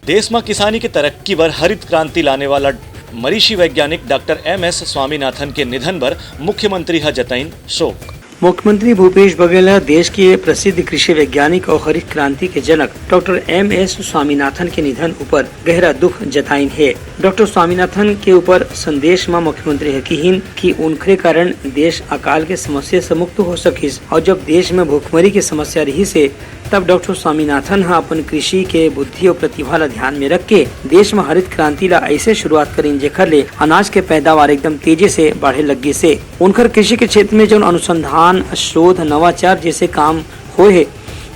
देश में किसानी की तरक्की पर हरित क्रांति लाने वाला मरीषी वैज्ञानिक डॉक्टर MS स्वामीनाथन के निधन पर मुख्यमंत्री हा जताईन शोक। मुख्यमंत्री भूपेश बघेल देश के प्रसिद्ध कृषि वैज्ञानिक और हरित क्रांति के जनक डॉक्टर MS स्वामीनाथन के निधन ऊपर गहरा दुख जताइन है। डॉक्टर स्वामीनाथन के ऊपर संदेश में मुख्यमंत्री है कि उनके कारण देश अकाल के समस्या से मुक्त हो सकिस और जब देश में भूखमरी की समस्या रही से तब डॉक्टर स्वामीनाथन अपन कृषि के बुद्धि और प्रतिभा ला ध्यान में रख के देश में हरित क्रांति ला ऐसे शुरुआत करीन जेकर ले अनाज के पैदावार एकदम तेजी से बढ़े लगी से उनकर कृषि के क्षेत्र में जो अनुसंधान शोध नवाचार जैसे काम हुए है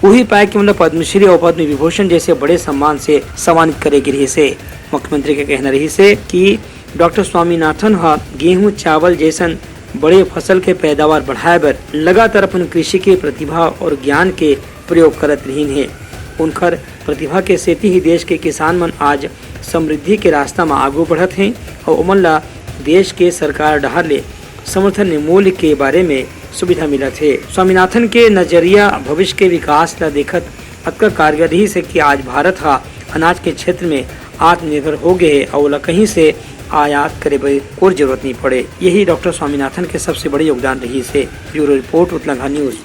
वही पाए कि मतलब पद्मश्री और पद्म विभूषण जैसे बड़े सम्मान से सम्मानित करेगी रही से। मुख्यमंत्री के कहना रही से कि डॉक्टर स्वामीनाथन गेहूं चावल जैसन बड़े फसल के पैदावार बढ़ाए बर लगातार अपन कृषि के प्रतिभा और ज्ञान के प्रयोग करत रहीन है। उनकर प्रतिभा के सेती ही देश के किसान मन आज समृद्धि के रास्ता में आगू बढ़त हैं और उमन ला देश के सरकार डहर ले समर्थन मूल्य के बारे में सुविधा मिलत है। स्वामीनाथन के नजरिया भविष्य के विकास ला देखत अतका कारगर ही से कि आज भारत अनाज के क्षेत्र में आत्मनिर्भर हो गए और कहीं से आयात करे बर कोई जरूरत नहीं पड़े। यही डॉक्टर स्वामीनाथन के सबसे बड़े योगदान रही से। Bureau report Uttarakhand news.